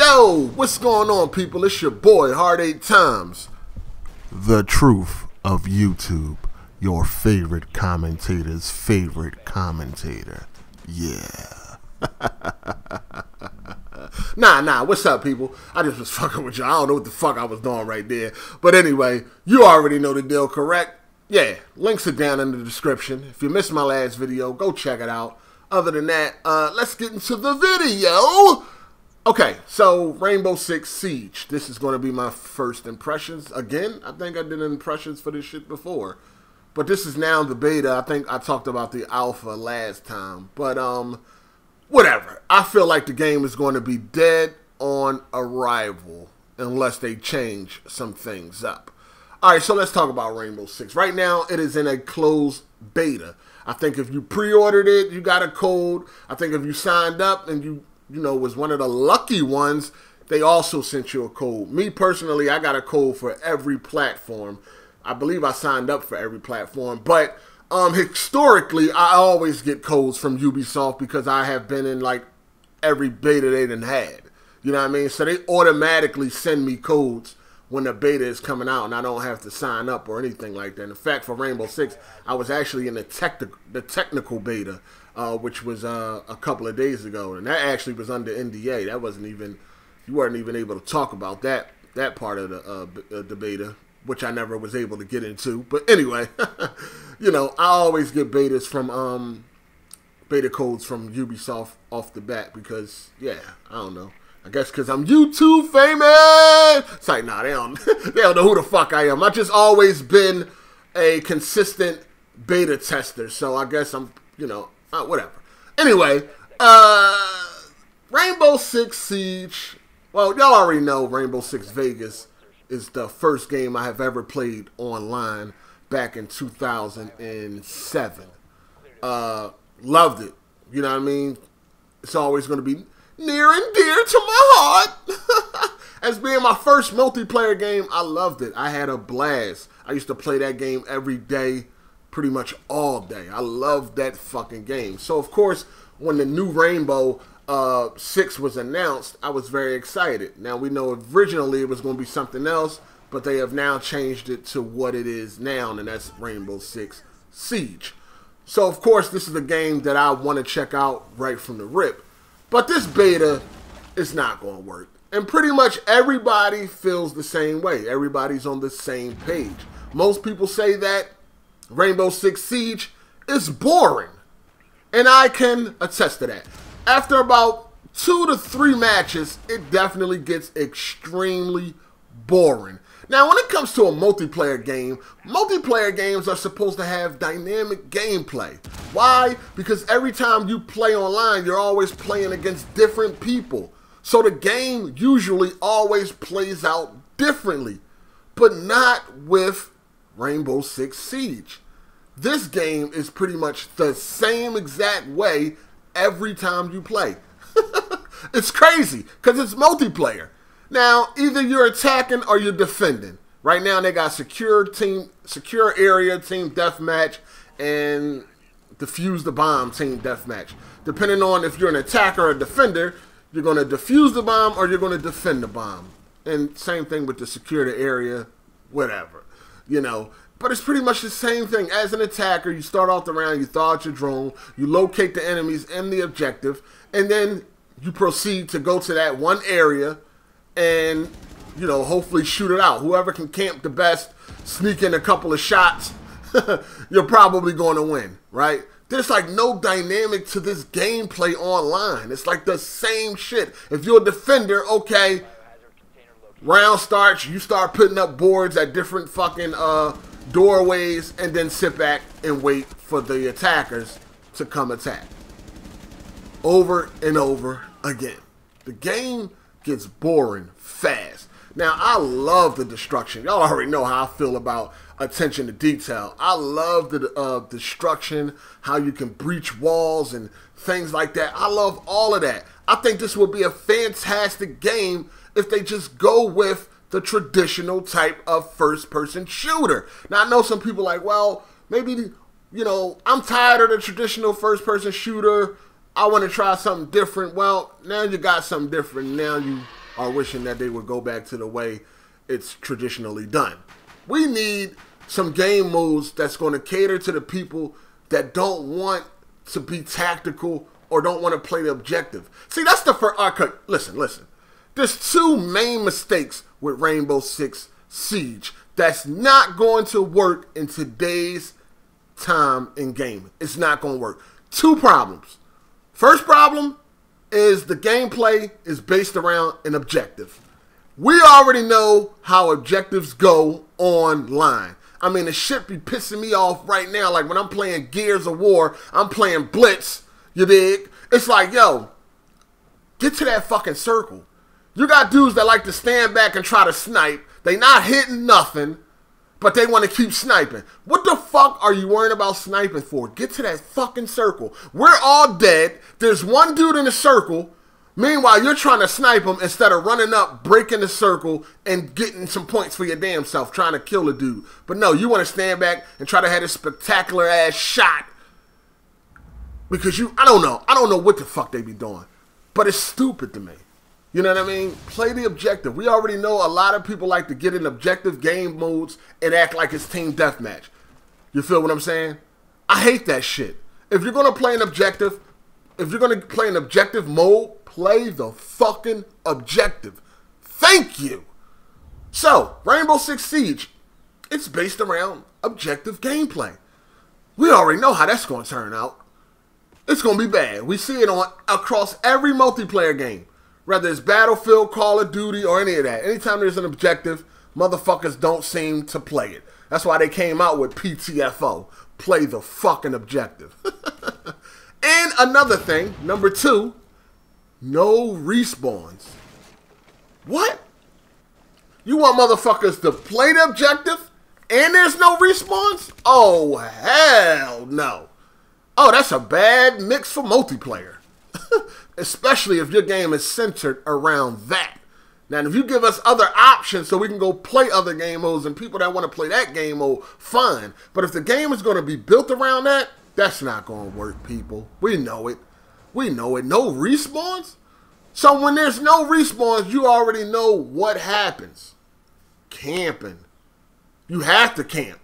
Yo, what's going on, people? It's your boy, Hard8times. The truth of YouTube. Your favorite commentator's favorite commentator. Yeah. Nah, what's up, people? I just was fucking with you. I don't know what the fuck I was doing right there. But anyway, you already know the deal, correct? Yeah, links are down in the description. If you missed my last video, go check it out. Other than that, let's get into the video. Okay, so Rainbow Six Siege. This is going to be my first impressions. Again, I think I did impressions for this shit before. But this is now the beta. I think I talked about the alpha last time. But, whatever. I feel like the game is going to be dead on arrival unless they change some things up. Alright, so let's talk about Rainbow Six. Right now, it is in a closed beta. I think if you pre-ordered it, you got a code. I think if you signed up and you was one of the lucky ones, they also sent you a code. Me personally, I got a code for every platform. I believe I signed up for every platform, but historically, I always get codes from Ubisoft because I have been in like every beta they done had. You know what I mean? So they automatically send me codes when the beta is coming out, and I don't have to sign up or anything like that. In fact, for Rainbow Six, I was actually in the technical beta, which was a couple of days ago, and that actually was under NDA. That wasn't even, you weren't even able to talk about that part of the beta, which I never was able to get into. But anyway, I always get betas from beta codes from Ubisoft off the bat because, yeah, I don't know. I guess because I'm YouTube famous. It's like, nah, they don't know who the fuck I am. I've just always been a consistent beta tester, so I guess I'm, whatever. Anyway, Rainbow Six Siege. Well, y'all already know Rainbow Six Vegas is the first game I have ever played online back in 2007. Loved it. You know what I mean? It's always going to be near and dear to my heart. As being my first multiplayer game, I loved it. I had a blast. I used to play that game every day, pretty much all day. I loved that fucking game. So, of course, when the new Rainbow Six was announced, I was very excited. Now, we know originally it was going to be something else, but they have now changed it to what it is now, and that's Rainbow Six Siege. So, of course, this is a game that I want to check out right from the rip. But this beta is not going to work. And pretty much everybody feels the same way. Everybody's on the same page. Most people say that Rainbow Six Siege is boring. And I can attest to that. After about 2 to 3 matches, it definitely gets extremely boring. Now, when it comes to a multiplayer game, multiplayer games are supposed to have dynamic gameplay. Why? Because every time you play online, you're always playing against different people. So the game usually always plays out differently, but not with Rainbow Six Siege. This game is pretty much the same exact way every time you play. It's crazy because it's multiplayer. Now, either you're attacking or you're defending. Right now, they got secure area team deathmatch and defuse the bomb team deathmatch. Depending on if you're an attacker or a defender, you're going to defuse the bomb or you're going to defend the bomb. And same thing with the secure the area, whatever, But it's pretty much the same thing. As an attacker, you start off the round, you thaw out your drone, you locate the enemies and the objective, and then you proceed to go to that one area and, hopefully shoot it out. Whoever can camp the best, sneak in a couple of shots, you're probably going to win, right? There's like no dynamic to this gameplay online. It's like the same shit. If you're a defender, okay, round starts, you start putting up boards at different fucking doorways and then sit back and wait for the attackers to come attack. Over and over again. The game gets boring fast. Now, I love the destruction. Y'all already know how I feel about attention to detail. I love the destruction, how you can breach walls and things like that. I love all of that. I think this would be a fantastic game if they just go with the traditional type of first-person shooter. Now, I know some people like, well, maybe, I'm tired of the traditional first-person shooter. I want to try something different. Well, now you got something different. Now you are wishing that they would go back to the way it's traditionally done. We need some game modes that's going to cater to the people that don't want to be tactical or don't want to play the objective. See, that's the first... Listen. There's two main mistakes with Rainbow Six Siege that's not going to work in today's time in gaming. It's not going to work. Two problems. First problem is the gameplay is based around an objective. We already know how objectives go online. I mean, the shit be pissing me off right now. Like when I'm playing Gears of War, I'm playing Blitz, you dig? It's like, yo, get to that fucking circle. You got dudes that like to stand back and try to snipe. They not hitting nothing, but they want to keep sniping. What the fuck are you worrying about sniping for? Get to that fucking circle. We're all dead. There's one dude in the circle. Meanwhile, you're trying to snipe him instead of running up, breaking the circle, and getting some points for your damn self, trying to kill a dude. But no, you want to stand back and try to have this spectacular ass shot. Because I don't know what the fuck they be doing. But it's stupid to me. You know what I mean? Play the objective. We already know a lot of people like to get in objective game modes and act like it's team deathmatch. You feel what I'm saying? I hate that shit. If you're going to play an objective, if you're going to play an objective mode, play the fucking objective. Thank you. So, Rainbow Six Siege, it's based around objective gameplay. We already know how that's going to turn out. It's going to be bad. We see it across every multiplayer game. Whether it's Battlefield, Call of Duty, or any of that. Anytime there's an objective, motherfuckers don't seem to play it. That's why they came out with PTFO. Play the fucking objective. And another thing, number 2, no respawns. What? You want motherfuckers to play the objective and there's no respawns? Oh, hell no. Oh, that's a bad mix for multiplayer. Especially if your game is centered around that. Now, if you give us other options so we can go play other game modes and people that want to play that game mode, fine. But if the game is going to be built around that, that's not going to work, people. We know it. We know it. No respawns? So when there's no respawns, you already know what happens. Camping. You have to camp.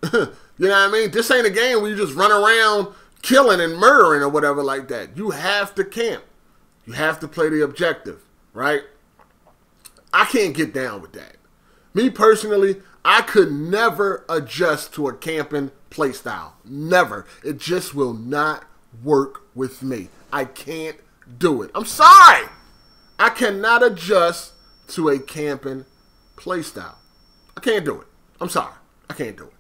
You know what I mean? This ain't a game where you just run around killing and murdering or whatever like that. You have to camp. You have to play the objective, right? I can't get down with that. Me personally, I could never adjust to a camping playstyle. Never. It just will not work with me. I can't do it. I'm sorry. I cannot adjust to a camping playstyle. I can't do it. I'm sorry. I can't do it.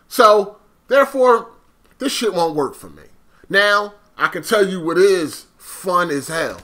So, therefore, this shit won't work for me. Now, I can tell you what is fun as hell.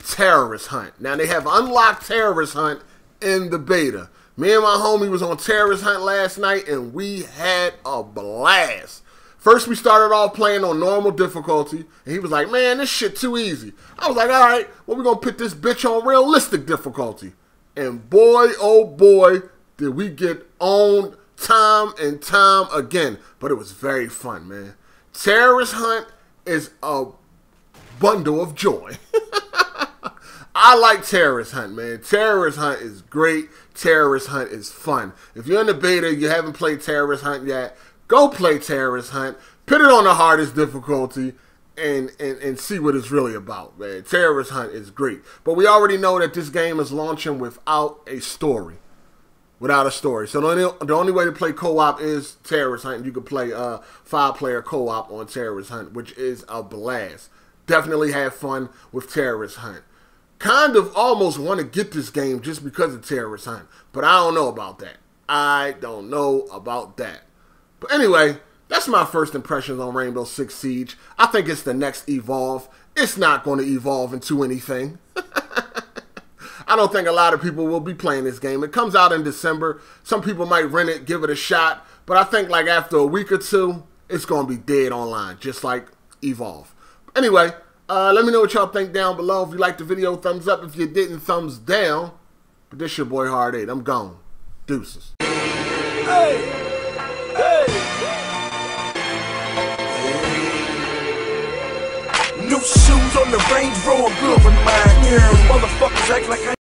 Terrorist Hunt. Now, they have unlocked Terrorist Hunt in the beta. Me and my homie was on Terrorist Hunt last night, and we had a blast. First, we started off playing on normal difficulty, and he was like, man, this shit too easy. I was like, all right, well, we're going to put this bitch on realistic difficulty. And boy, oh boy, did we get owned time and time again. But it was very fun, man. Terrorist Hunt is a bundle of joy. I like Terrorist Hunt, man. Terrorist Hunt is great. Terrorist Hunt is fun. If you're in the beta, you haven't played Terrorist Hunt yet, go play Terrorist Hunt. Put it on the hardest difficulty and see what it's really about, man. Terrorist Hunt is great. But we already know that this game is launching without a story. Without a story. So the only way to play co-op is Terrorist Hunt. You can play 5-player co-op on Terrorist Hunt, which is a blast. Definitely have fun with Terrorist Hunt. Kind of almost want to get this game just because of Terrorist Hunt. But I don't know about that. I don't know about that. But anyway, that's my first impressions on Rainbow Six Siege. I think it's the next evolve. It's not going to evolve into anything. I don't think a lot of people will be playing this game. It comes out in December. Some people might rent it, give it a shot. But I think like after a week or two, it's going to be dead online, just like Evolve. Anyway, let me know what y'all think down below. If you liked the video, thumbs up. If you didn't, thumbs down. But this your boy Hard8. I'm gone. Deuces. Hey! Hey! New shoes on the Range Rover, good for mine. Motherfuckers act like I